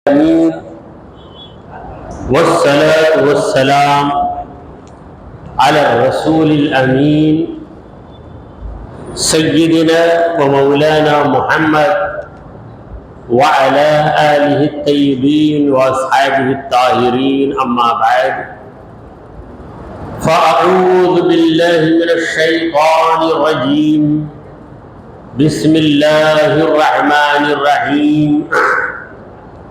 آمين والصلاة والسلام على الرسول الأمين سيدنا ومولانا محمد وعلى آله الطيبين وأصحابه الطاهرين أما بعد فأعوذ بالله من الشيطان الرجيم بسم الله الرحمن الرحيم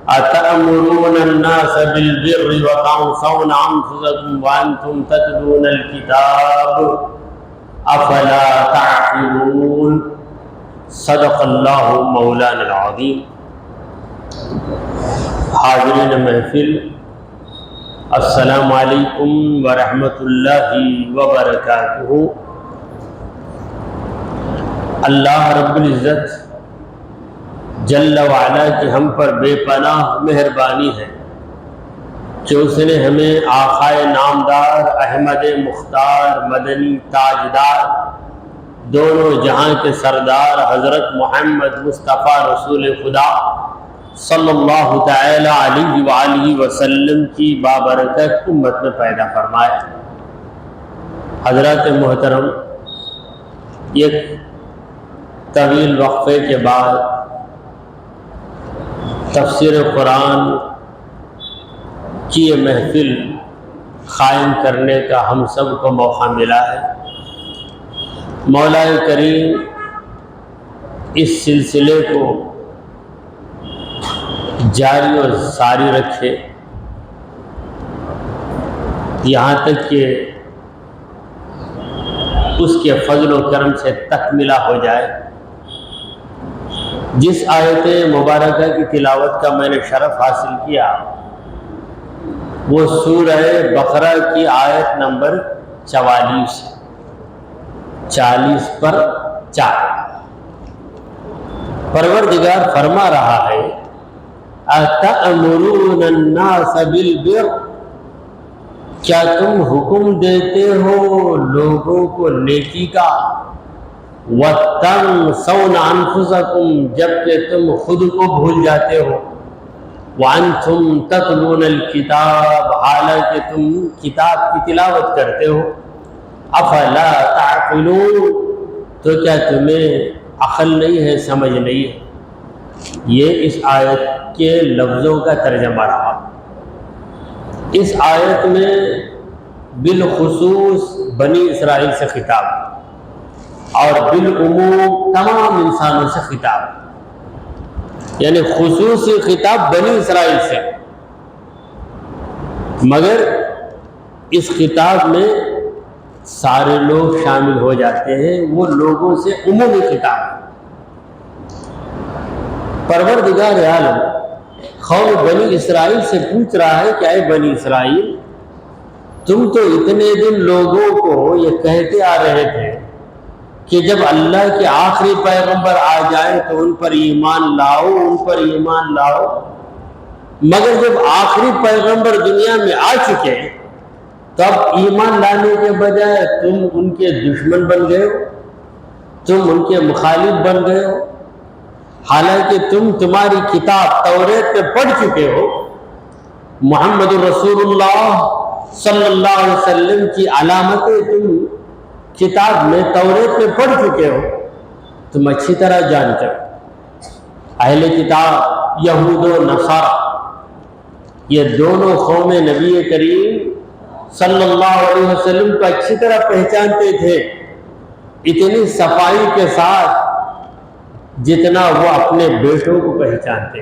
أتأمرون الناس بالبر وتنسون أنفسكم وأنتم تتلون الكتاب أفلا تعقلون صدق الله مولانا العظيم. حاضرین محفل، السلام علیکم ورحمۃ اللہ وبرکاتہ. اللہ رب العزت جل وعلا کی ہم پر بے پناہ مہربانی ہے کہ اس نے ہمیں آقائے نامدار احمد مختار مدنی تاجدار دونوں جہاں کے سردار حضرت محمد مصطفیٰ رسول خدا صلی اللہ تعالی علیہ وآلہ وسلم کی بابرکت امت میں پیدا فرمایا. حضرات محترم، ایک طویل وقفے کے بعد تفسیر قرآن کی یہ محفل قائم کرنے کا ہم سب کو موقع ملا ہے. مولا کریم اس سلسلے کو جاری اور ساری رکھے یہاں تک کہ اس کے فضل و کرم سے تکملہ ہو جائے. جس آیت مبارکہ کی تلاوت کا میں نے شرف حاصل کیا وہ سورہ بقرہ کی آیت نمبر 40 پر 4. پروردگار فرما رہا ہے اَتَأْمُرُونَ النَّاسَ بِالْبِرِّ، کیا تم حکم دیتے ہو لوگوں کو نیکی کا، وَتَنْسَوْنَ أَنفُسَكُمْ، جبکہ تم خود کو بھول جاتے ہو، وَأَنْتُمْ تَتْلُونَ الْكِتَابَ، حالانکہ تم کتاب کی تلاوت کرتے ہو. أَفَلَا تَعْقِلُونَ، تو کیا تمہیں عقل نہیں ہے، سمجھ نہیں ہے. یہ اس آیت کے لفظوں کا ترجمہ رہا. اس آیت میں بالخصوص بنی اسرائیل سے خطاب اور بالعموم تمام انسانوں سے خطاب، یعنی خصوصی خطاب بنی اسرائیل سے، مگر اس خطاب میں سارے لوگ شامل ہو جاتے ہیں. وہ لوگوں سے عمومی خطاب ہے. پروردگار عالم قوم بنی اسرائیل سے پوچھ رہا ہے کہ اے بنی اسرائیل، تم تو اتنے دن لوگوں کو یہ کہتے آ رہے تھے کہ جب اللہ کے آخری پیغمبر آ جائے تو ان پر ایمان لاؤ، ان پر ایمان لاؤ، مگر جب آخری پیغمبر دنیا میں آ چکے تو اب ایمان لانے کے بجائے تم ان کے دشمن بن گئے ہو، تم ان کے مخالف بن گئے ہو، حالانکہ تمہاری کتاب توریت میں پڑھ چکے ہو. محمد رسول اللہ صلی اللہ علیہ وسلم کی علامتیں تم کتاب میں توریت میں پڑھ چکے ہو، تم اچھی طرح جانتے ہو. اہل کتاب یہود و نصارہ یہ دونوں قوم نبی کریم صلی اللہ علیہ وسلم کو اچھی طرح پہچانتے تھے، اتنی صفائی کے ساتھ جتنا وہ اپنے بیٹوں کو پہچانتے.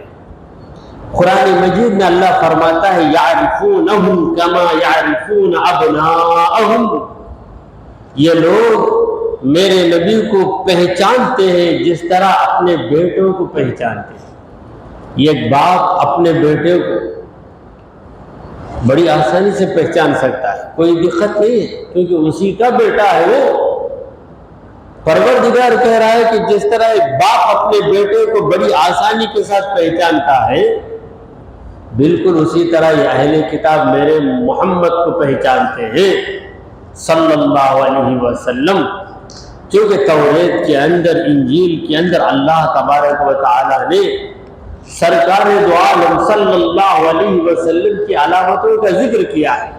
قرآن مجید میں اللہ فرماتا ہے یعرفونہم کما یعرفون ابناءہم، یہ لوگ میرے نبی کو پہچانتے ہیں جس طرح اپنے بیٹوں کو پہچانتے ہیں. یہ باپ اپنے بیٹے کو بڑی آسانی سے پہچان سکتا ہے، کوئی دقت نہیں ہے، کیونکہ اسی کا بیٹا ہے وہ. پروردگار کہہ رہا ہے کہ جس طرح ایک باپ اپنے بیٹے کو بڑی آسانی کے ساتھ پہچانتا ہے، بالکل اسی طرح یہ اہل کتاب میرے محمد کو پہچانتے ہیں صلی اللہ علیہ وسلم. کیونکہ توریت کے اندر، انجیل کے اندر اللہ تبارک و تعالی نے سرکار دو عالم صلی اللہ علیہ وسلم کی علامتوں کا ذکر کیا ہے،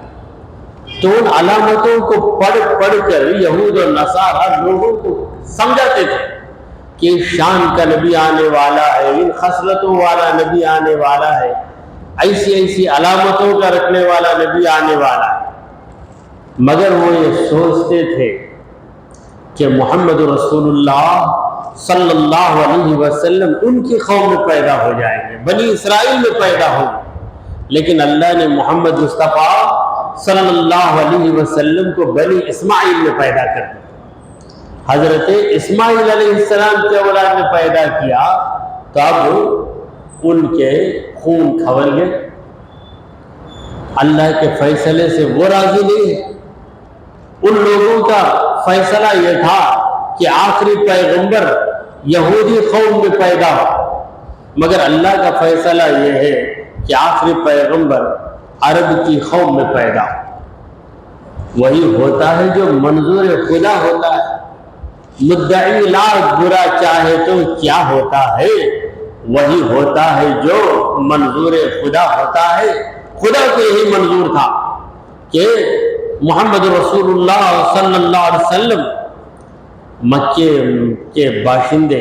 تو ان علامتوں کو پڑھ پڑھ کر یہود اور نصارہ لوگوں کو سمجھاتے تھے کہ اس شان کا نبی آنے والا ہے، ان خصلتوں والا نبی آنے والا ہے، ایسی ایسی علامتوں کا رکھنے والا نبی آنے والا ہے، مگر وہ یہ سوچتے تھے کہ محمد رسول اللہ صلی اللہ علیہ وسلم ان کی قوم میں پیدا ہو جائیں گے، بنی اسرائیل میں پیدا ہوں گے، لیکن اللہ نے محمد مصطفیٰ صلی اللہ علیہ وسلم کو بنی اسماعیل میں پیدا کر دیا۔ حضرت اسماعیل علیہ السلام کے اولاد میں پیدا کیا، تو اب ان کے خون کھول گئے، اللہ کے فیصلے سے وہ راضی نہیں ہے۔ ان لوگوں کا فیصلہ یہ تھا کہ آخری پیغمبر یہودی قوم میں پیدا ہو، مگر اللہ کا فیصلہ یہ ہے کہ آخری پیغمبر عرب کی قوم میں پیدا ہو۔ وہی ہوتا ہے جو منظور خدا ہوتا ہے، مدعی لاکھ برا چاہے تو کیا ہوتا ہے، وہی ہوتا ہے جو منظور خدا ہوتا ہے۔ خدا کو یہی منظور تھا کہ محمد رسول اللہ صلی اللہ علیہ وسلم مکے کے باشندے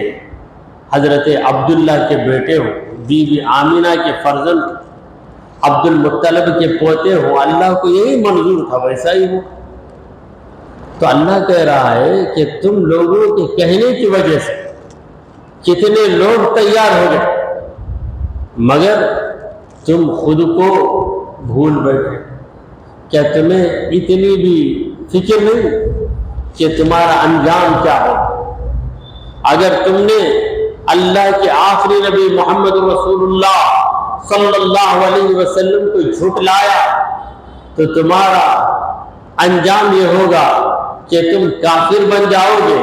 حضرت عبداللہ کے بیٹے ہوں، بی بی آمینہ کے فرزند عبد المطلب کے پوتے ہوں، اللہ کو یہی منظور تھا ویسا ہی ہو۔ تو اللہ کہہ رہا ہے کہ تم لوگوں کے کہنے کی وجہ سے کتنے لوگ تیار ہو گئے، مگر تم خود کو بھول بیٹھے۔ کیا تمہیں اتنی بھی فکر نہیں کہ تمہارا انجام کیا ہو؟ اگر تم نے اللہ کے آخری نبی محمد رسول اللہ صلی اللہ علیہ وسلم کو جھٹلایا تو تمہارا انجام یہ ہوگا کہ تم کافر بن جاؤ گے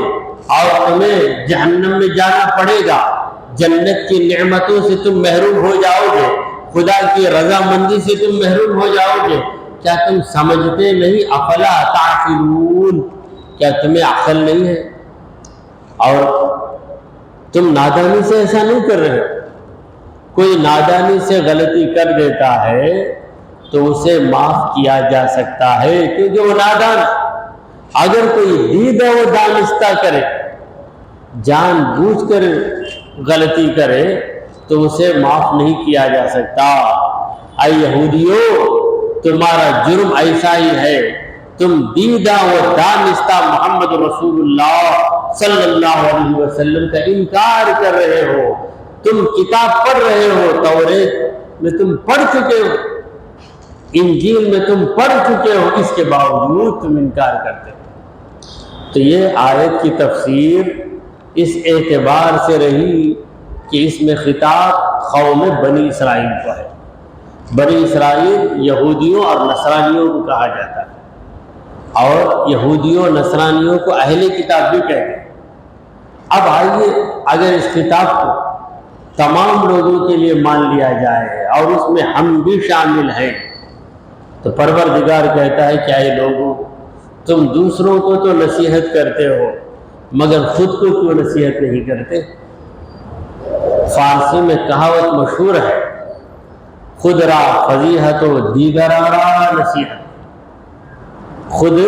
اور تمہیں جہنم میں جانا پڑے گا، جنت کی نعمتوں سے تم محروم ہو جاؤ گے، خدا کی رضامندی سے تم محروم ہو جاؤ گے۔ کیا تم سمجھتے نہیں؟ افلا تعقلون، کیا تمہیں عقل نہیں ہے؟ اور تم نادانی سے ایسا نہیں کر رہے۔ کوئی نادانی سے غلطی کر دیتا ہے تو اسے معاف کیا جا سکتا ہے کیونکہ وہ نادان۔ اگر کوئی دیدہ و دانستہ کرے، جان بوجھ کر غلطی کرے تو اسے معاف نہیں کیا جا سکتا۔ اے یہودیو، تمہارا جرم ایسا ہی ہے، تم دیدہ و دانستہ محمد رسول اللہ صلی اللہ علیہ وسلم کا انکار کر رہے ہو۔ تم کتاب پڑھ رہے ہو، توریت میں تم پڑھ چکے ہو، انجیل میں تم پڑھ چکے ہو، اس کے باوجود تم انکار کرتے ہو۔ تو یہ آیت کی تفسیر اس اعتبار سے رہی کہ اس میں خطاب قوم بنی اسرائیل کو ہے۔ بنی اسرائیل یہودیوں اور نصرانیوں کو کہا جاتا ہے، اور یہودیوں نصرانیوں کو اہل کتاب بھی کہتے ہیں۔ اب آئیے، اگر اس خطاب کو تمام لوگوں کے لیے مان لیا جائے اور اس میں ہم بھی شامل ہیں، تو پروردگار کہتا ہے کہ اے لوگوں، تم دوسروں کو تو نصیحت کرتے ہو مگر خود کو کیوں نصیحت نہیں کرتے؟ فارسی میں کہاوت مشہور ہے، خود را فضیحت و دیگر را نصیحت۔ خود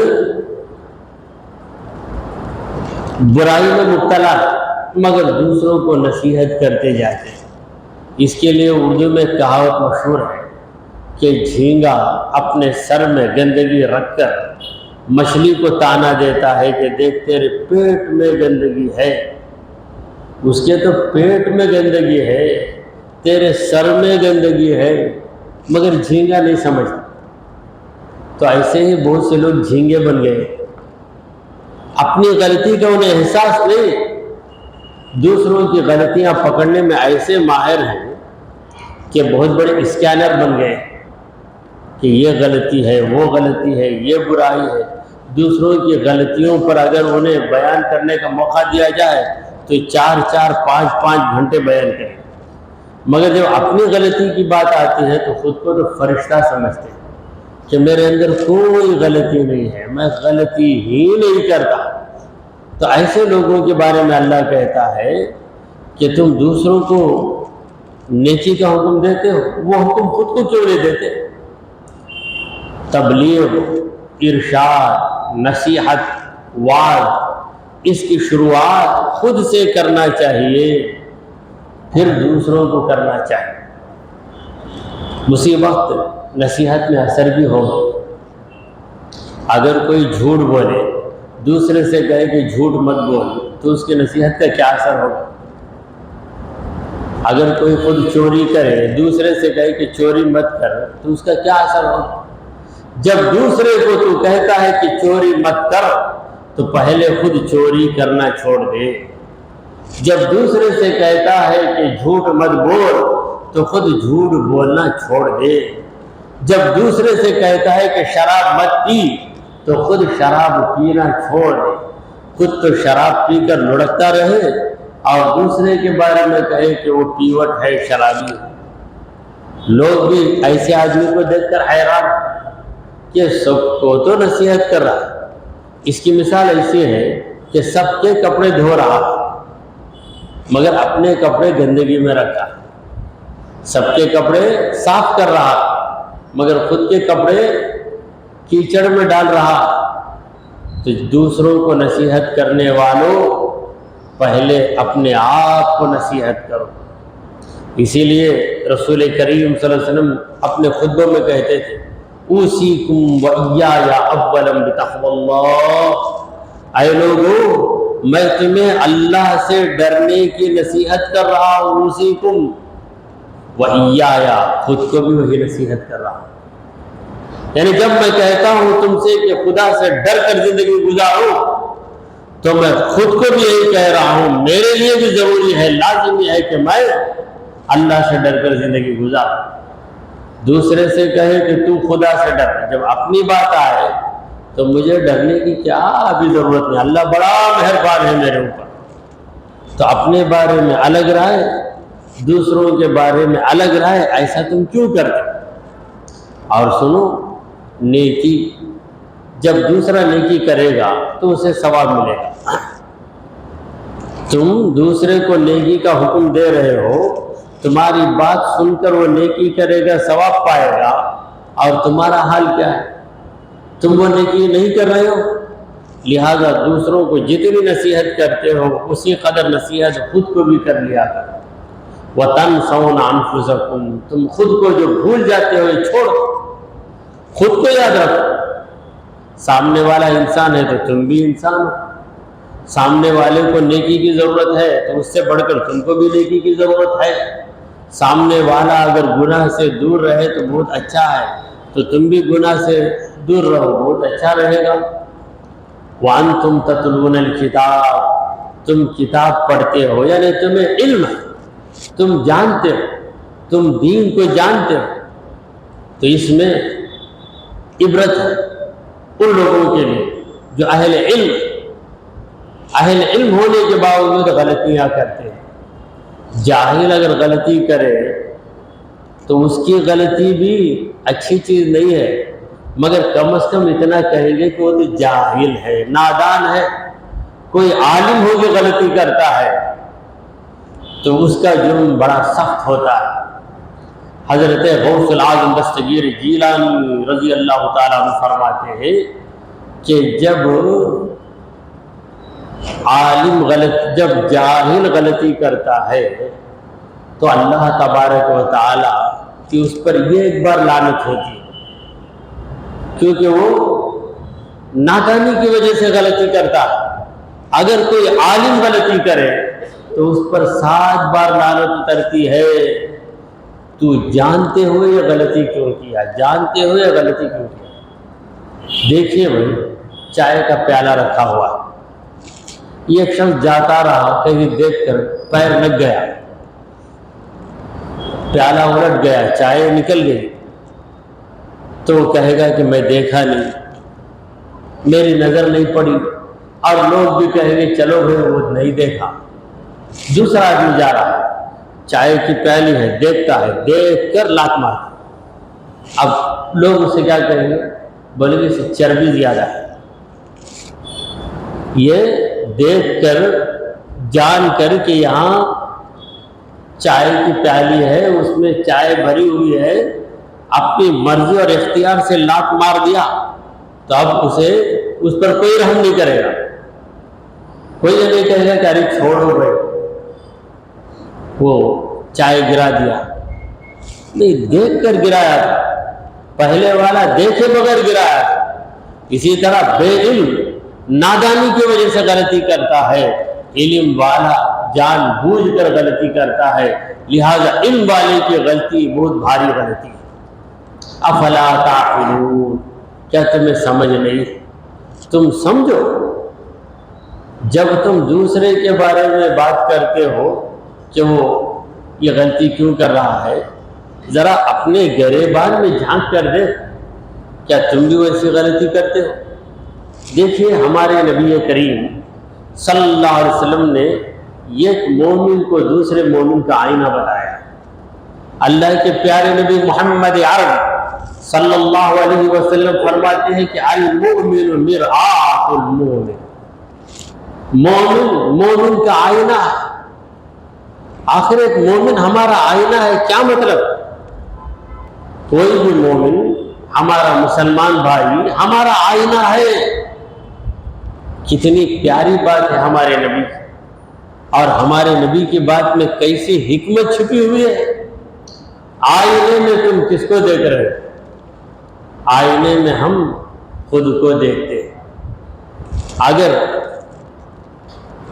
برائی میں مبتلا مگر دوسروں کو نصیحت کرتے جاتے ہیں۔ اس کے لیے اردو میں کہاوت مشہور ہے کہ جھینگا اپنے سر میں گندگی رکھ کر مچھلی کو تانا دیتا ہے کہ دیکھ تیرے پیٹ میں گندگی ہے۔ اس کے تو پیٹ میں گندگی ہے، تیرے سر میں گندگی ہے، مگر جھینگا نہیں سمجھتا۔ تو ایسے ہی بہت سے لوگ جھینگے بن گئے، اپنی غلطی کا انہیں احساس نہیں، دوسروں کی غلطیاں پکڑنے میں ایسے ماہر ہیں کہ بہت بڑے اسکینر بن گئے کہ یہ غلطی ہے، وہ غلطی ہے، یہ برائی ہے۔ دوسروں کی غلطیوں پر اگر انہیں بیان کرنے کا موقع دیا جائے تو 4-5 گھنٹے بیان کریں، مگر جب اپنی غلطی کی بات آتی ہے تو خود کو تو فرشتہ سمجھتے ہیں کہ میرے اندر کوئی غلطی نہیں ہے، میں غلطی ہی نہیں کرتا۔ تو ایسے لوگوں کے بارے میں اللہ کہتا ہے کہ تم دوسروں کو نیکی کا حکم دیتے ہو، وہ حکم خود کو کیوں نہیں دیتے؟ تبلیغ، ارشاد، نصیحت، وعظ، اس کی شروعات خود سے کرنا چاہیے، پھر دوسروں کو کرنا چاہیے۔ اسی وقت نصیحت میں اثر بھی ہوگا۔ اگر کوئی جھوٹ بولے، دوسرے سے کہے کہ جھوٹ مت بول، تو اس کی نصیحت کا کیا اثر ہوگا؟ اگر کوئی خود چوری کرے، دوسرے سے کہے کہ چوری مت کر، تو اس کا کیا اثر ہوگا؟ جب دوسرے کو تو کہتا ہے کہ چوری مت کر، تو پہلے خود چوری کرنا چھوڑ دے۔ جب دوسرے سے کہتا ہے کہ جھوٹ مت بول، تو خود جھوٹ بولنا چھوڑ دے۔ جب دوسرے سے کہتا ہے کہ شراب مت پی، تو خود شراب پینا چھوڑ دے۔ خود تو شراب پی کر لڑکتا رہے اور دوسرے کے بارے میں کہے کہ وہ پیوٹ ہے، شرابی ہے۔ لوگ بھی ایسے آدمی کو دیکھ کر حیران کہ سب کو تو نصیحت کر رہا ہے۔ اس کی مثال ایسی ہے کہ سب کے کپڑے دھو رہا مگر اپنے کپڑے گندگی میں رکھا، سب کے کپڑے صاف کر رہا مگر خود کے کپڑے کیچڑ میں ڈال رہا۔ تو دوسروں کو نصیحت کرنے والوں، پہلے اپنے آپ کو نصیحت کرو۔ اسی لیے رسول کریم صلی اللہ علیہ وسلم اپنے خطبوں میں کہتے تھے، اوصیکم وایایا اولا بتقوی اللہ، اے لوگو میں تمہیں اللہ سے ڈرنے کی نصیحت کر رہا ہوں، اوصیکم وایایا، خود کو بھی وہی نصیحت کر رہا ہوں۔ یعنی جب میں کہتا ہوں تم سے کہ خدا سے ڈر کر زندگی گزارو، تو میں خود کو بھی یہی کہہ رہا ہوں، میرے لیے بھی ضروری ہے، لازمی ہے کہ میں اللہ سے ڈر کر زندگی گزاروں۔ دوسرے سے کہے کہ تو خدا سے ڈر، جب اپنی بات آئے تو مجھے ڈرنے کی کیا ابھی ضرورت نہیں، اللہ بڑا مہربان ہے میرے اوپر۔ تو اپنے بارے میں الگ رائے، دوسروں کے بارے میں الگ رائے، ایسا تم کیوں کرتے؟ اور سنو، نیکی، جب دوسرا نیکی کرے گا تو اسے ثواب ملے گا۔ تم دوسرے کو نیکی کا حکم دے رہے ہو، تمہاری بات سن کر وہ نیکی کرے گا، ثواب پائے گا، اور تمہارا حال کیا ہے؟ تم وہ نیکی نہیں کر رہے ہو۔ لہذا دوسروں کو جتنی نصیحت کرتے ہو اسی قدر نصیحت خود کو بھی کر لیا کر۔ وَتَنْسَوْنَ أَنفُسَكُمْ، تم خود کو جو بھول جاتے ہو یہ چھوڑ، خود کو یاد رکھو۔ سامنے والا انسان ہے تو تم بھی انسان ہو، سامنے والے کو نیکی کی ضرورت ہے تو اس سے بڑھ کر تم کو بھی نیکی کی ضرورت ہے۔ سامنے والا اگر گناہ سے دور رہے تو بہت اچھا ہے، تو تم بھی گناہ سے دور رہو، بہت اچھا رہے گا۔ وَأَنْتُمْ تَتْلُونَ الْكِتَابَ، تم کتاب پڑھتے ہو، یعنی تمہیں علم ہے، تم جانتے ہو، تم دین کو جانتے ہو، تو اس میں عبرت ہے ان لوگوں کے لیے جو اہل علم ہونے کے باوجود غلطیاں کرتے ہیں۔ جاہل اگر غلطی کرے تو اس کی غلطی بھی اچھی چیز نہیں ہے، مگر کم از کم اتنا کہیں گے کہ وہ تو جاہل ہے، نادان ہے۔ کوئی عالم ہو کے غلطی کرتا ہے تو اس کا جرم بڑا سخت ہوتا ہے۔ حضرت غوث العظم دستگیر جیلانی رضی اللہ تعالیٰ عنہ فرماتے ہیں کہ جب جاہل غلطی کرتا ہے تو اللہ تبارک و تعالیٰ کی اس پر یہ ایک بار لعنت ہوتی ہے، کیونکہ وہ نادانی کی وجہ سے غلطی کرتا ہے۔ اگر کوئی عالم غلطی کرے تو اس پر 7 بار لعنت اترتی ہے۔ تو جانتے ہوئے یہ غلطی کیوں کیا، جانتے ہوئے یہ غلطی کیوں کیا؟ دیکھیے بھائی، چائے کا پیالہ رکھا ہوا ہے، یہ ایک شخص جاتا رہا، کہیں دیکھ کر پیر لگ گیا، پیالہ الٹ گیا، چائے نکل گئی، تو وہ کہے گا کہ میں دیکھا نہیں، میری نظر نہیں پڑی، اور لوگ بھی کہیں گے چلو بھائی وہ نہیں دیکھا۔ دوسرا آدمی جا رہا ہے، چائے کی پیالی ہے، دیکھتا ہے، دیکھ کر لات مارتا۔ اب لوگ اسے کیا کہیں گے؟ بولیں گے اسے چربی زیادہ ہے۔ یہ دیکھ کر جان کر کہ یہاں چائے کی پیالی ہے، اس میں چائے بھری ہوئی ہے، اپنی مرضی اور اختیار سے لات مار دیا تو اب اس پر کوئی رحم نہیں کرے گا، کوئی یہ نہیں کہے گا کہ ارے چھوڑو بھائی وہ چائے گرا دیا، نہیں، دیکھ کر گرایا تھا، پہلے والا دیکھے بغیر گرایا تھا۔ اسی طرح بے علم نادانی کی وجہ سے غلطی کرتا ہے، علم والا جان بوجھ کر غلطی کرتا ہے، لہذا علم والے کی غلطی بہت بھاری غلطی ہے۔ افلا تعقلون، کیا تمہیں سمجھ نہیں؟ تم سمجھو، جب تم دوسرے کے بارے میں بات کرتے ہو کہ وہ یہ غلطی کیوں کر رہا ہے، ذرا اپنے گریبان میں جھانک کر دے، کیا تم بھی ویسی غلطی کرتے ہو؟ دیکھیے ہمارے نبی کریم صلی اللہ علیہ وسلم نے ایک مومن کو دوسرے مومن کا آئینہ بتایا۔ اللہ کے پیارے نبی محمد عرب صلی اللہ علیہ وسلم فرماتے ہیں کہ المؤمن مرآۃ المؤمن، مومن کا آئینہ ہے۔ آخر ایک مومن ہمارا آئینہ ہے، کیا مطلب؟ کوئی بھی مومن ہمارا مسلمان بھائی ہمارا آئینہ ہے۔ کتنی پیاری بات ہے ہمارے نبی کی، اور ہمارے نبی کی بات میں کیسی حکمت چھپی ہوئی ہے۔ آئینے میں تم کس کو دیکھ رہے ہو؟ آئینے میں ہم خود کو دیکھتے ہیں۔ اگر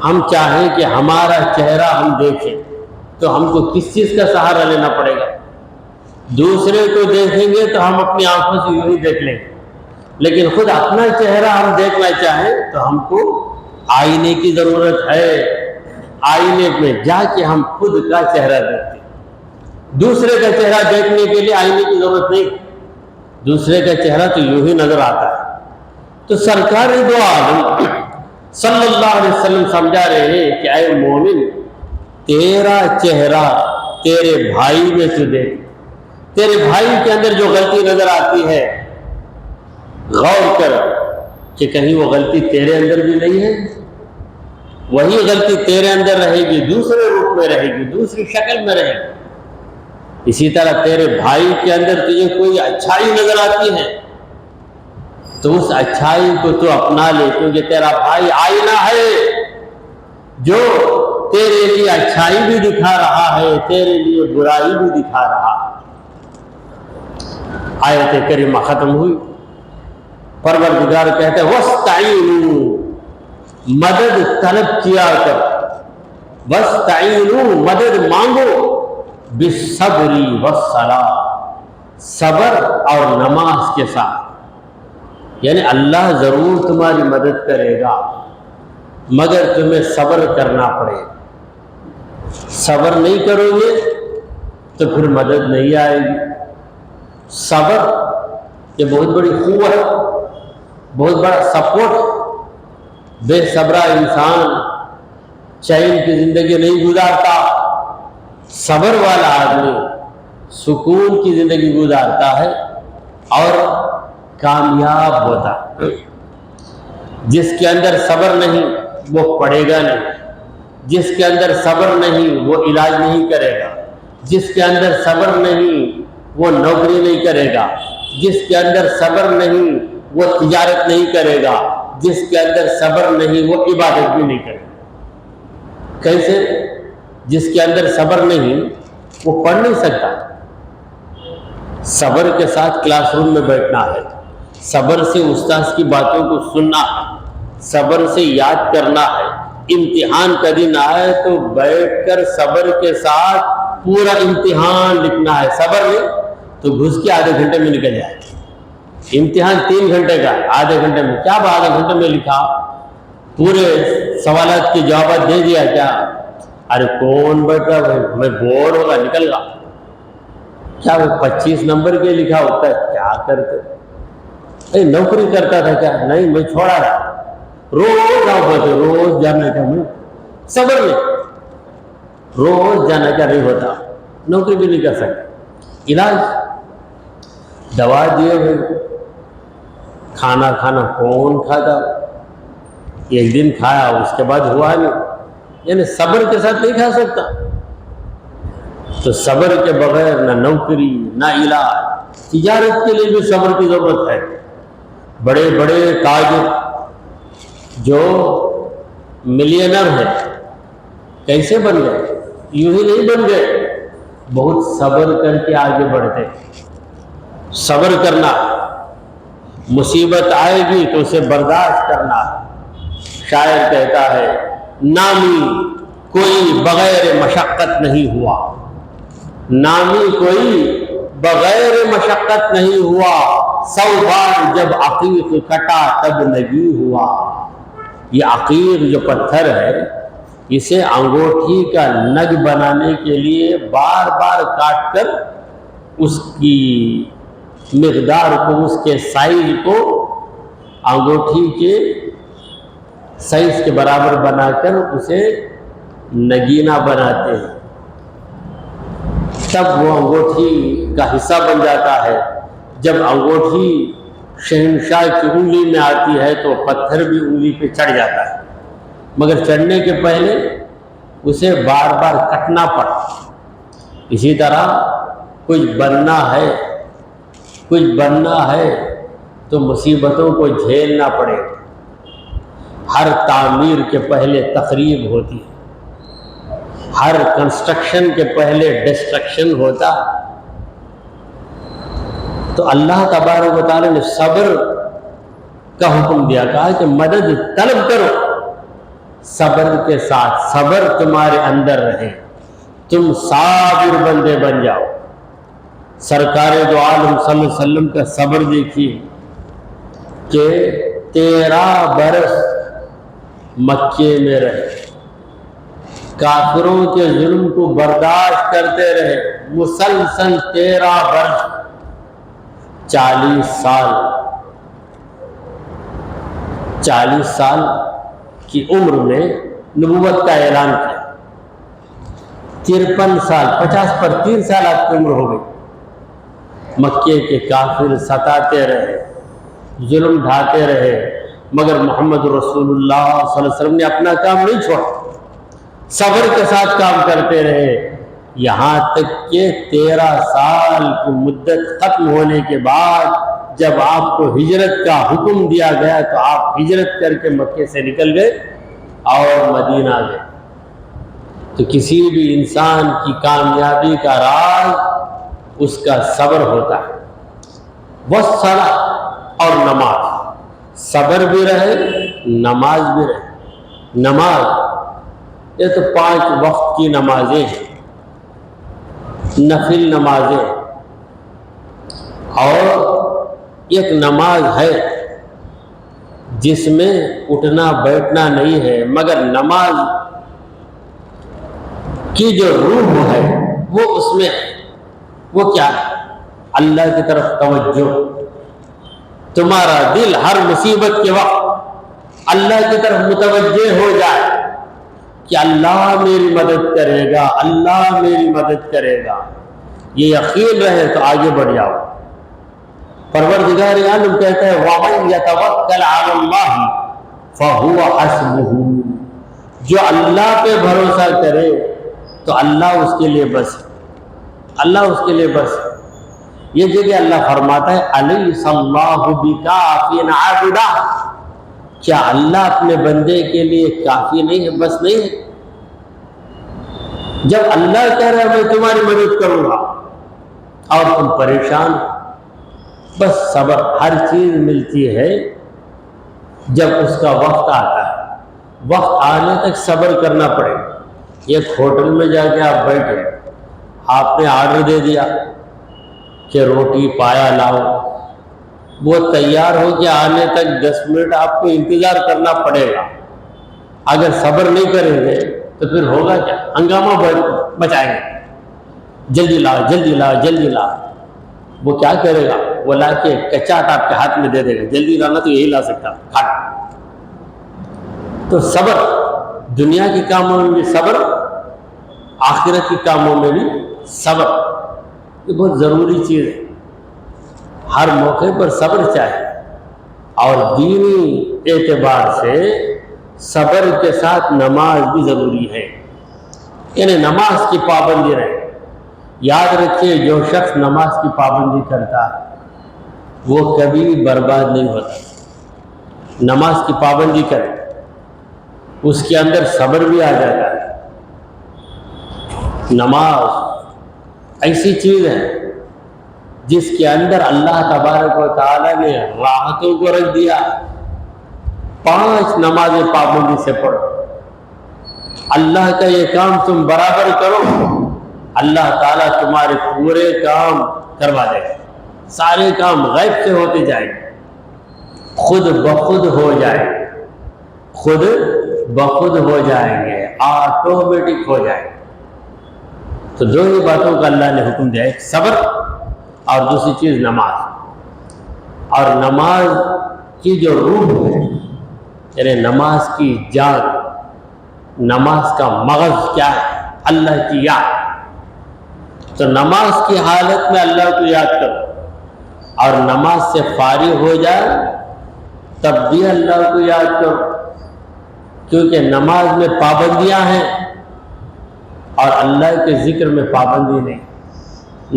ہم چاہیں کہ ہمارا چہرہ ہم دیکھیں تو ہم کو کس چیز کا سہارا لینا پڑے گا؟ دوسرے کو دیکھیں گے تو ہم اپنی آنکھوں سے یوں ہی دیکھ لیں گے، لیکن خود اپنا چہرہ ہم دیکھنا چاہیں تو ہم کو آئینے کی ضرورت ہے۔ آئینے میں جا کے ہم خود کا چہرہ دیکھتے ہیں۔ دوسرے کا چہرہ دیکھنے کے لیے آئینے کی ضرورت نہیں، دوسرے کا چہرہ تو یوں ہی نظر آتا ہے۔ تو سرکار دو عالم صلی اللہ علیہ وسلم سمجھا رہے ہیں کہ اے مومن، تیرا چہرہ تیرے بھائی میں تو دیکھ، تیرے بھائی کے اندر جو غلطی نظر آتی ہے غور کر کہ کہیں وہ غلطی تیرے اندر بھی نہیں ہے۔ وہی غلطی تیرے اندر رہے گی، دوسرے روپ میں رہے گی، دوسری شکل میں رہے گی۔ اسی طرح تیرے بھائی کے اندر تجھے کوئی اچھائی نظر آتی ہے تو اس اچھائی کو تو اپنا لے، کیونکہ تیرا بھائی آئینہ ہے جو تیرے لیے اچھائی بھی دکھا رہا ہے، تیرے لیے برائی بھی دکھا رہا ہے۔ آیت کریمہ ختم ہوئی، پروردگار کہتے ہیں وَاسْتَعِینُوا، مدد طلب کیا کر، وَاسْتَعِینُوا، مدد مانگو، بِالصَّبْرِ وَالصَّلَاةِ، صبر اور نماز کے ساتھ۔ یعنی اللہ ضرور تمہاری مدد کرے گا مگر تمہیں صبر کرنا پڑے گا۔ صبر نہیں کرو گے تو پھر مدد نہیں آئے گی۔ صبر یہ بہت بڑی قوت، بہت بڑا سپورٹ۔ بے صبرہ انسان چین کی زندگی نہیں گزارتا، صبر والا آدمی سکون کی زندگی گزارتا ہے اور کامیاب ہوتا ہے۔ جس کے اندر صبر نہیں وہ پڑھے گا نہیں، جس کے اندر صبر نہیں وہ علاج نہیں کرے گا، جس کے اندر صبر نہیں وہ نوکری نہیں کرے گا، جس کے اندر صبر نہیں وہ تجارت نہیں کرے گا، جس کے اندر صبر نہیں وہ عبادت بھی نہیں کرے گا۔ کیسے؟ جس کے اندر صبر نہیں وہ پڑھ نہیں سکتا۔ صبر کے ساتھ کلاس روم میں بیٹھنا ہے، صبر سے استاذ کی باتوں کو سننا ہے، صبر سے یاد کرنا ہے۔ امتحان کا دن آئے تو بیٹھ کر صبر کے ساتھ پورا امتحان لکھنا ہے۔ صبر نہیں تو گھس کے آدھے گھنٹے میں نکل جائے۔ امتحان 3 گھنٹے کا ہے، آدھے گھنٹے میں کیا آدھے گھنٹے میں لکھا؟ پورے سوالات کے جوابات دے دیا کیا؟ ارے کون بیٹھ رہا بھائی، میں بور ہوگا، نکل گا کیا؟ 25 نمبر کے لکھا ہوتا ہے، کیا کرتے؟ نوکری کرتا تھا کیا؟ نہیں، میں چھوڑا رہا، روز روز جانا کا، میں صبر نہیں، روز جانا کا نہیں ہوتا، نوکری بھی نہیں کر سکتا۔ علاج دوا دیے ہوئے، کھانا کون کھاتا؟ ایک دن کھایا اس کے بعد ہوا نہیں، یعنی صبر کے ساتھ نہیں کھا سکتا۔ تو صبر کے بغیر نہ نوکری نہ علاج. تجارت کے لیے بھی صبر کی ضرورت ہے. بڑے بڑے تاجر جو ملینر ہیں کیسے بن گئے؟ یوں ہی نہیں بن گئے، بہت صبر کر کے آگے بڑھتے. صبر کرنا، مصیبت آئے گی تو اسے برداشت کرنا. شاعر کہتا ہے نامی کوئی بغیر مشقت نہیں ہوا، نامی کوئی بغیر مشقت نہیں ہوا، 100 بار جب عقیق کٹا تب نگی ہوا. یہ عقیق جو پتھر ہے اسے انگوٹھی کا نگ بنانے کے لیے بار بار کاٹ کر اس کی مقدار کو، اس کے سائز کو انگوٹھی کے سائز کے برابر بنا کر اسے نگینہ بناتے ہیں، تب وہ انگوٹھی کا حصہ بن جاتا ہے. جب انگوٹھی شہنشاہ کی انگلی میں آتی ہے تو پتھر بھی انگلی پہ چڑھ جاتا ہے، مگر چڑھنے کے پہلے اسے بار بار کٹنا پڑتا. اسی طرح کچھ بننا ہے تو مصیبتوں کو جھیلنا پڑے. ہر تعمیر کے پہلے تخریب ہوتی ہے، ہر کنسٹرکشن کے پہلے ڈسٹرکشن ہوتا. تو اللہ تبارک و تعالی نے صبر کا حکم دیا، کہا کہ مدد طلب کرو صبر کے ساتھ، صبر تمہارے اندر رہے، تم صابر بندے بن جاؤ. سرکار دو عالم صلی اللہ علیہ وسلم کا صبر دیکھیے کہ 13 برس مکے میں رہے، کافروں کے ظلم کو برداشت کرتے رہے مسلسل 13 برس، 40 سال کی عمر میں نبوت کا اعلان کیا. 53 سال، 50 پر 3 سال آپ کی عمر ہو گئی. مکے کے کافر ستاتے رہے، ظلم ڈھاتے رہے، مگر محمد رسول اللہ صلی اللہ علیہ وسلم نے اپنا کام نہیں چھوڑا، صبر کے ساتھ کام کرتے رہے، یہاں تک کہ 13 سال کی مدت ختم ہونے کے بعد جب آپ کو ہجرت کا حکم دیا گیا تو آپ ہجرت کر کے مکے سے نکل گئے اور مدینہ گئے. تو کسی بھی انسان کی کامیابی کا راز اس کا صبر ہوتا ہے. والصلاۃ اور نماز، صبر بھی رہے نماز بھی رہے. نماز یہ تو 5 وقت کی نمازیں ہیں، نفل نمازیں، اور ایک نماز ہے جس میں اٹھنا بیٹھنا نہیں ہے، مگر نماز کی جو روح ہے وہ اس میں ہے. وہ کیا ہے؟ اللہ کی طرف توجہ. تمہارا دل ہر مصیبت کے وقت اللہ کی طرف متوجہ ہو جائے کہ اللہ میری مدد کرے گا، اللہ میری مدد کرے گا، یہ یقین رہے تو آگے بڑھ جاؤ. پروردگار عالم کہتا ہے وَمَن يَتَوَكَّلْ عَلَى اللَّهِ فَهُوَ حَسْبُهُ، جو اللہ پہ بھروسہ کرے تو اللہ اس کے لیے بس ہے، اللہ اس کے لیے بس ہے. یہ جگہ اللہ فرماتا ہے أَلَيْسَ اللَّهُ بِكَافٍ عَبْدَهُ، کیا اللہ اپنے بندے کے لیے کافی نہیں ہے، بس نہیں ہے؟ جب اللہ کہہ رہا ہے میں تمہاری مدد کروں گا اور تم پریشان، بس صبر. ہر چیز ملتی ہے جب اس کا وقت آتا ہے، وقت آنے تک صبر کرنا پڑے گا. ایک ہوٹل میں جا کے آپ بیٹھے، آپ نے آرڈر دے دیا کہ روٹی پایا لاؤ، وہ تیار ہو کے آنے تک 10 منٹ آپ کو انتظار کرنا پڑے گا. اگر صبر نہیں کریں گے تو پھر ہوگا کیا؟ ہنگامہ بچائیں گے، جلدی لا جلدی لا جلدی لا. وہ کیا کرے گا؟ وہ لا کے کچاٹ آپ کے ہاتھ میں دے دے گا، جلدی لانا تو یہی لا سکتا کھاٹ. تو صبر دنیا کے کاموں میں بھی صبر، آخرت کے کاموں میں بھی صبر، یہ بہت ضروری چیز ہے. ہر موقع پر صبر چاہیے، اور دینی اعتبار سے صبر کے ساتھ نماز بھی ضروری ہے. یعنی نماز کی پابندی رہے. یاد رکھیے جو شخص نماز کی پابندی کرتا ہے وہ کبھی بھی برباد نہیں ہوتا۔ نماز کی پابندی کرے، اس کے اندر صبر بھی آ جاتا ہے۔ نماز ایسی چیز ہے جس کے اندر اللہ تبارک و تعالیٰ نے راحتوں کو رکھ دیا۔ 5 نمازیں پابندی سے پڑھو، اللہ کا یہ کام تم برابر کرو، اللہ تعالیٰ تمہارے پورے کام کروا دے گا۔ سارے کام غیب سے ہوتے جائیں گے، خود بخود ہو جائیں گے، خود بخود ہو جائیں گے، آٹومیٹک ہو جائیں گے۔ تو 2 ہی باتوں کا اللہ نے حکم دیا، ایک صبر اور دوسری چیز نماز۔ اور نماز کی جو روح ہے، یعنی نماز کی جان، نماز کا مغز کیا ہے؟ اللہ کی یاد۔ تو نماز کی حالت میں اللہ کو یاد کرو، اور نماز سے فارغ ہو جائے تب بھی اللہ کو یاد کرو، کیونکہ نماز میں پابندیاں ہیں اور اللہ کے ذکر میں پابندی نہیں۔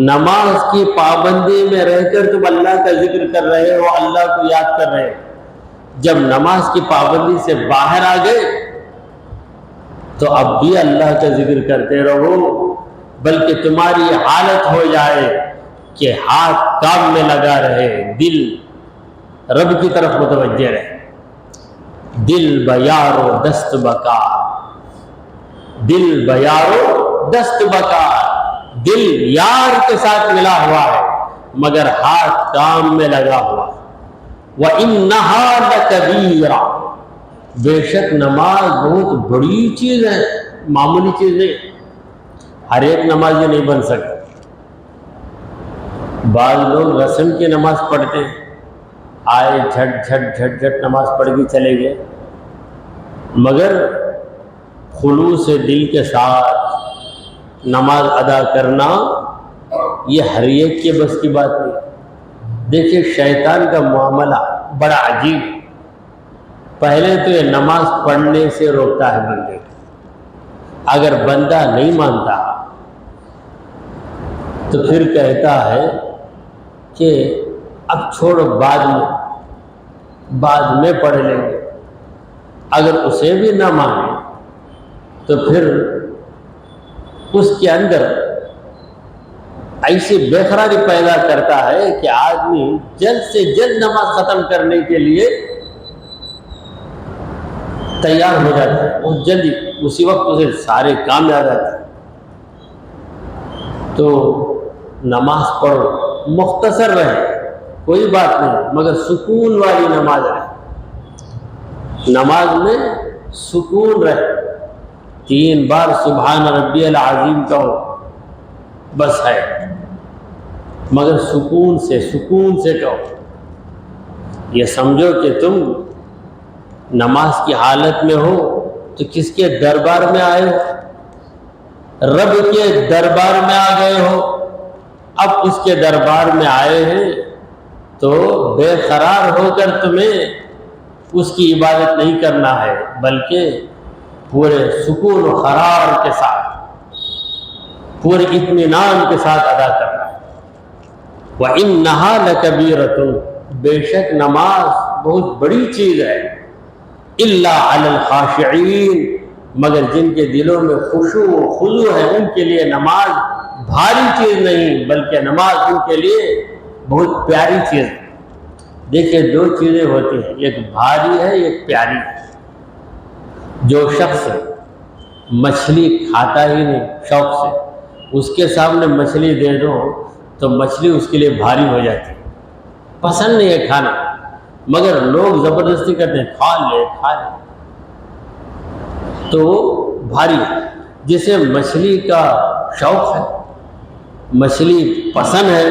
نماز کی پابندی میں رہ کر تم اللہ کا ذکر کر رہے ہو، اللہ کو یاد کر رہے ہو، جب نماز کی پابندی سے باہر آ گئے تو اب بھی اللہ کا ذکر کرتے رہو، بلکہ تمہاری حالت ہو جائے کہ ہاتھ کام میں لگا رہے، دل رب کی طرف متوجہ رہے۔ دل بیارو دست بکار، دل بیارو دست بکار، دل یار کے ساتھ ملا ہوا ہے مگر ہاتھ کام میں لگا ہوا۔ وَإِنَّهَا لَكَبِيرَةٌ، بے شک نماز بہت بڑی چیز ہے، معمولی چیز نہیں۔ ہر ایک نمازی نہیں بن سکتا۔ بعض لوگ رسم کی نماز پڑھتے ہیں، آئے جھٹ جھٹ جھٹ جھٹ نماز پڑھ کے چلے گئے، مگر خلوص دل کے ساتھ نماز ادا کرنا یہ ہر ایک کے بس کی بات نہیں۔ دیکھیے شیطان کا معاملہ بڑا عجیب، پہلے تو یہ نماز پڑھنے سے روکتا ہے بندے کو، اگر بندہ نہیں مانتا تو پھر کہتا ہے کہ اب چھوڑو، بعد میں پڑھ لیں گے۔ اگر اسے بھی نہ مانے تو پھر اس کے اندر ایسی بے قراری پیدا کرتا ہے کہ آدمی جلد سے جلد نماز ختم کرنے کے لیے تیار ہو جاتا ہے، اور جلدی اسی وقت اسے سارے کام یاد آتے ہیں۔ تو نماز پڑھو، مختصر رہے کوئی بات نہیں، مگر سکون والی نماز رہے، نماز میں سکون رہے۔ 3 بار سبحان ربی العظیم کہو بس ہے، مگر سکون سے کہو۔ یہ سمجھو کہ تم نماز کی حالت میں ہو تو کس کے دربار میں آئے ہو؟ رب کے دربار میں آ گئے ہو۔ اب اس کے دربار میں آئے ہیں تو بے قرار ہو کر تمہیں اس کی عبادت نہیں کرنا ہے، بلکہ پورے سکون و قرار کے ساتھ، پورے اطمینان کے ساتھ ادا کرنا ہے۔ وَإِنَّهَا لَكَبِيرَةٌ، بے شک نماز بہت بڑی چیز ہے، إِلَّا عَلَى الْخَاشِعِينَ، مگر جن کے دلوں میں خشوع و خضوع ہے ان کے لیے نماز بھاری چیز نہیں، بلکہ نماز ان کے لیے بہت پیاری چیز ہے۔ دیکھیے 2 چیزیں ہوتی ہیں، ایک بھاری ہے ایک پیاری ہے۔ جو شخص مچھلی کھاتا ہی نہیں شوق سے، اس کے سامنے مچھلی دے دو تو مچھلی اس کے لیے بھاری ہو جاتی ہے، پسند نہیں ہے کھانا، مگر لوگ زبردستی کرتے ہیں کھا لے تو بھاری ہے۔ جسے مچھلی کا شوق ہے، مچھلی پسند ہے،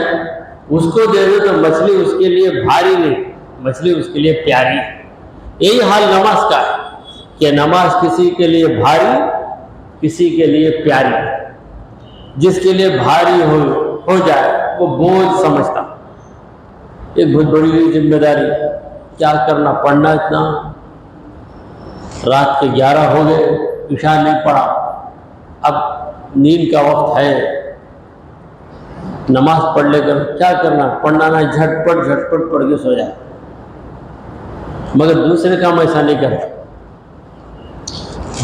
اس کو دے دو تو مچھلی اس کے لیے بھاری نہیں، مچھلی اس کے لیے پیاری ہے۔ یہی حال نماز کا ہے کہ نماز کسی کے لیے بھاری، کسی کے لیے پیاری۔ جس کے لیے بھاری ہو جائے وہ بوجھ سمجھتا، ایک بہت بڑی ذمہ داری، کیا کرنا، پڑھنا اتنا، رات کے 11 ہو گئے، عشاء نہیں پڑھا، اب نیند کا وقت ہے، نماز پڑھ لے کر کیا کرنا، پڑھنا نہ جھٹ پٹ پڑھ کے سو جائے، مگر دوسرے کام ایسا نہیں کرتے۔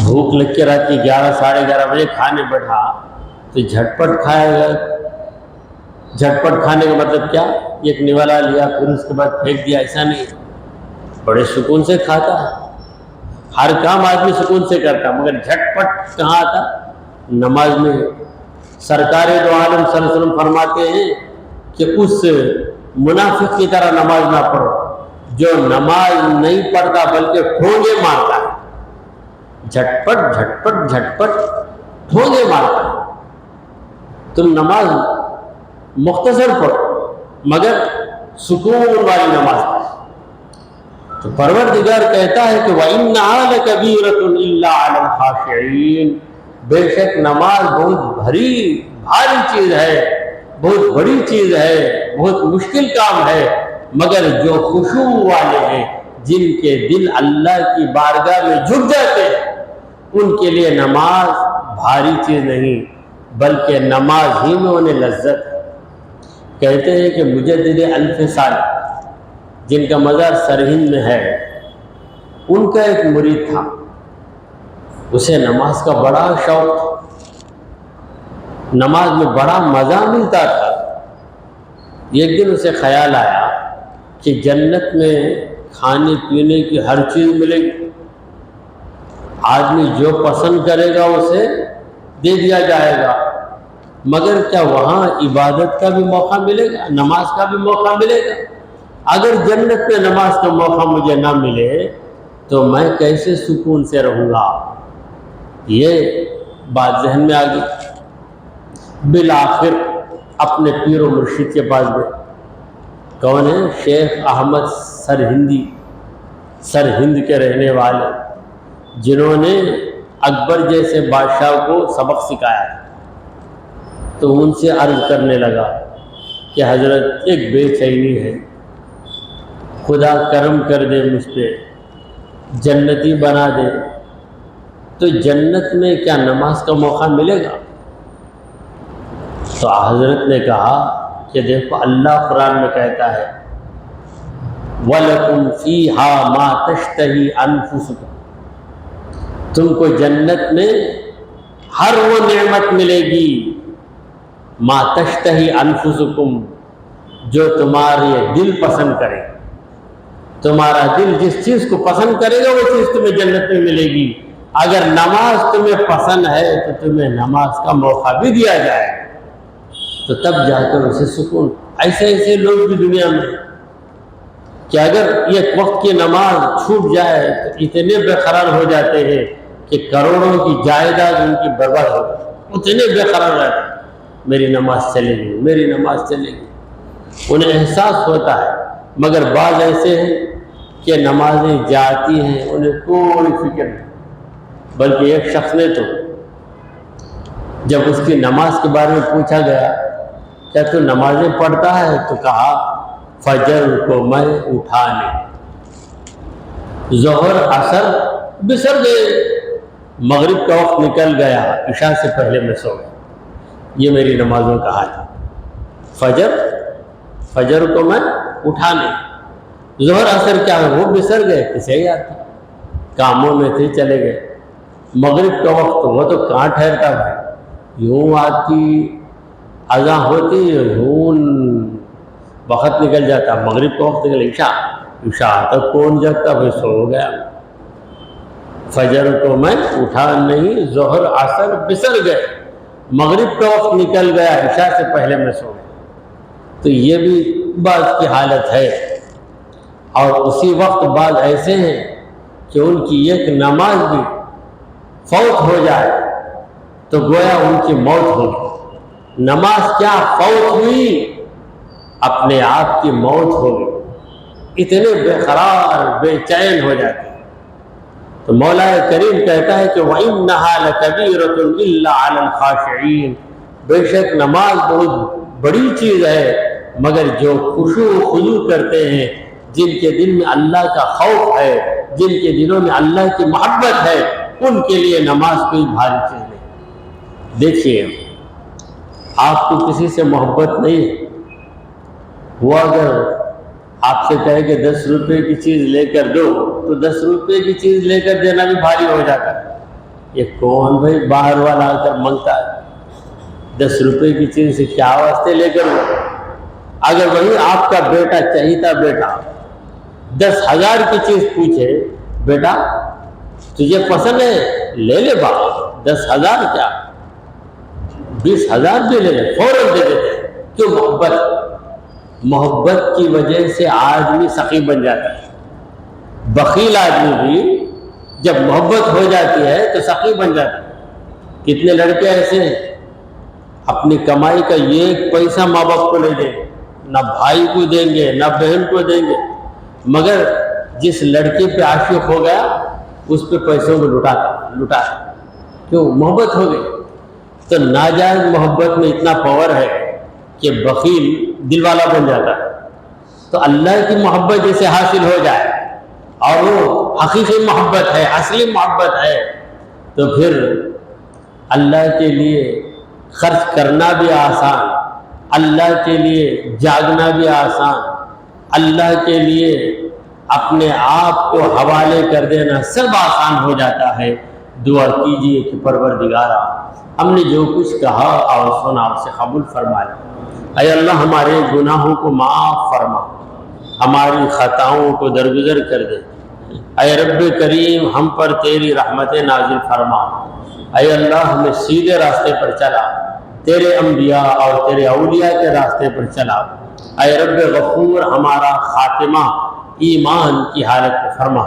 بھوک لگ کے رات کی 11 ساڑھے 11 بجے کھانے بیٹھا تو جھٹ پٹ کھائے گا۔ جھٹ پٹ کھانے کا مطلب کیا، ایک نوالا لیا پھر اس کے بعد پھینک دیا، ایسا نہیں، بڑے سکون سے کھاتا ہے۔ ہر کام آدمی سکون سے کرتا، مگر جھٹ پٹ کہاں آتا؟ نماز میں۔ سرکار دو عالم صلی اللہ علیہ وسلم فرماتے ہیں کہ اس منافق کی طرح نماز نہ پڑھو جو نماز نہیں پڑھتا بلکہ ٹھونگے مارتا ہے، جھٹ پٹ ٹھونگے مارتا ہے۔ تم نماز مختصر پڑھو مگر سکون والی نماز پڑھو۔ تو پروردگار کہتا ہے کہ وَإِنَّهَا لَكَبِيرَةٌ إِلَّا عَلَى الْخَاشِعِينَ، بے شک نماز بہت بھاری چیز ہے، بہت بڑی چیز ہے، بہت مشکل کام ہے، مگر جو خشوع والے ہیں، جن کے دل اللہ کی بارگاہ میں جھک جاتے ہیں، ان کے لیے نماز بھاری چیز نہیں بلکہ نماز ہی میں انہیں لذت ہے۔ کہتے ہیں کہ مجدد الف سال جن کا مزار سرہند میں ہے، ان کا ایک مرید تھا، اسے نماز کا بڑا شوق تھا، نماز میں بڑا مزہ ملتا تھا۔ ایک دن اسے خیال آیا کہ جنت میں کھانے پینے کی ہر چیز ملے گی، آدمی جو پسند کرے گا اسے دے دیا جائے گا، مگر کیا وہاں عبادت کا بھی موقع ملے گا، نماز کا بھی موقع ملے گا؟ اگر جنت میں نماز کا موقع مجھے نہ ملے تو میں کیسے سکون سے رہوں گا؟ یہ بات ذہن میں آ گئی۔ بالآخر اپنے پیر و مرشد کے پاس گئے۔ کون ہے؟ شیخ احمد سرہندی، سرہند کے رہنے والے، جنہوں نے اکبر جیسے بادشاہ کو سبق سکھایا۔ تو ان سے عرض کرنے لگا کہ حضرت ایک بے چینی ہے، خدا کرم کر دے مجھ پہ، جنتی بنا دے، تو جنت میں کیا نماز کا موقع ملے گا؟ تو حضرت نے کہا کہ دیکھو اللہ قرآن میں کہتا ہے وَلَكُمْ فِيهَا مَا تَشْتَهِي أَنفُسُكُمْ، تم کو جنت میں ہر وہ نعمت ملے گی مَا تَشْتَهِي أَنفُسُكُمْ، جو تمہارے دل پسند کرے، تمہارا دل جس چیز کو پسند کرے گا وہ چیز تمہیں جنت میں ملے گی۔ اگر نماز تمہیں پسند ہے تو تمہیں نماز کا موقع بھی دیا جائے تو تب جا کر اسے سکون۔ ایسے لوگ بھی دنیا میں کہ اگر ایک وقت کی نماز چھوٹ جائے تو اتنے بے قرار ہو جاتے ہیں کہ کروڑوں کی جائیداد ان کی برباد ہو گئی، اتنے بے قرار رہتے ہیں، میری نماز چلے گی، میری نماز چلے گی، انہیں احساس ہوتا ہے۔ مگر بعض ایسے ہیں کہ نمازیں جاتی ہیں انہیں کوئی فکر نہیں۔ بلکہ ایک شخص نے تو جب اس کی نماز کے بارے میں پوچھا گیا کیا تو نمازیں پڑھتا ہے، تو کہا فجر کو میں اٹھانے، ظہر عصر بسر گئے، مغرب کا وقت نکل گیا، عشاء سے پہلے میں سو گیا، یہ میری نمازوں کا حال ہے۔ فجر کو میں اٹھانے، ظہر عصر کیا ہے وہ بسر گئے، کسے یاد تھا، کاموں میں تھے چلے گئے۔ مغرب کا وقت وہ تو کہاں ٹھہرتا بھائی، یوں آتی اذاں ہوتی یوں وقت نکل جاتا، مغرب کا وقت نکل، عشاء تک کون جاتا، بھائی سو گیا۔ فجر کو میں اٹھا نہیں، ظہر عصر بسر گئے، مغرب کا وقت نکل گیا، عشاء سے پہلے میں سو گیا۔ تو یہ بھی بعض کی حالت ہے۔ اور اسی وقت بعض ایسے ہیں کہ ان کی ایک نماز بھی فوت ہو جائے تو گویا ان کی موت ہوگی۔ نماز کیا فوت ہوئی، اپنے آپ کی موت ہوگی، اتنے بے قرار بے چین ہو جاتے ہیں۔ تو مولا کریم کہتا ہے کہ وَإِنَّهَا لَكَبِيرَةٌ إِلَّا عَلَى الْخَاشِعِينَ، بے شک نماز بہت بڑی چیز ہے مگر جو خشوع و خضوع کرتے ہیں، جن کے دل میں اللہ کا خوف ہے، جن کے دلوں میں اللہ کی محبت ہے، ان کے لیے نماز کوئی بھاری چیز نہیں۔ دیکھیے آپ کو کسی سے محبت نہیں ہے، وہ اگر آپ سے کہے کہ 10 روپے کی چیز لے کر دو تو 10 روپے کی چیز لے کر دینا بھی بھاری ہو جاتا ہے۔ یہ کون بھائی باہر والا آ کر مانگتا ہے 10 روپے کی چیز سے کیا واسطے لے کر دو؟ اگر وہی آپ کا بیٹا چہیتا بیٹا 10,000 کی چیز پوچھے، بیٹا تجھے پسند ہے لے لے باپ، 10,000 کیا 20,000 بھی لے لے، فوراً دے دیتے ہیں۔ کیوں؟ محبت کی وجہ سے آدمی سخی بن جاتا ہے۔ بخیل آدمی بھی جب محبت ہو جاتی ہے تو سخی بن جاتا ہے۔ کتنے لڑکے ایسے ہیں اپنی کمائی کا ایک پیسہ ماں باپ کو نہیں دیں گے، نہ بھائی کو دیں گے نہ بہن کو دیں گے، مگر جس لڑکے پہ عاشق ہو گیا اس پہ پیسوں کو لٹا۔ کیوں؟ محبت ہو گئی۔ تو ناجائز محبت میں اتنا پاور ہے کہ بخیل دل والا بن جاتا ہے۔ تو اللہ کی محبت جیسے حاصل ہو جائے اور وہ حقیقی محبت ہے، اصلی محبت ہے، تو پھر اللہ کے لیے خرچ کرنا بھی آسان، اللہ کے لیے جاگنا بھی آسان، اللہ کے لیے اپنے آپ کو حوالے کر دینا سب آسان ہو جاتا ہے۔ دعا کیجئے کہ پروردگارا ہم نے جو کچھ کہا اور سنا آپ سے قبول فرما لے۔ اے اللہ ہمارے گناہوں کو معاف فرما، ہماری خطاؤں کو درگزر کر دے۔ اے رب کریم ہم پر تیری رحمت نازل فرما۔ اے اللہ ہمیں سیدھے راستے پر چلا، تیرے انبیاء اور تیرے اولیاء کے راستے پر چلا۔ اے رب غفور ہمارا خاتمہ ایمان کی حالت میں فرما۔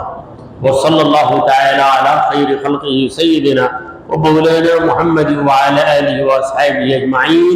وصلی اللہ تعالی علی خیر خلقہ سیدنا و مولانا محمد وعلی آلہ و اصحابہ اجمعین۔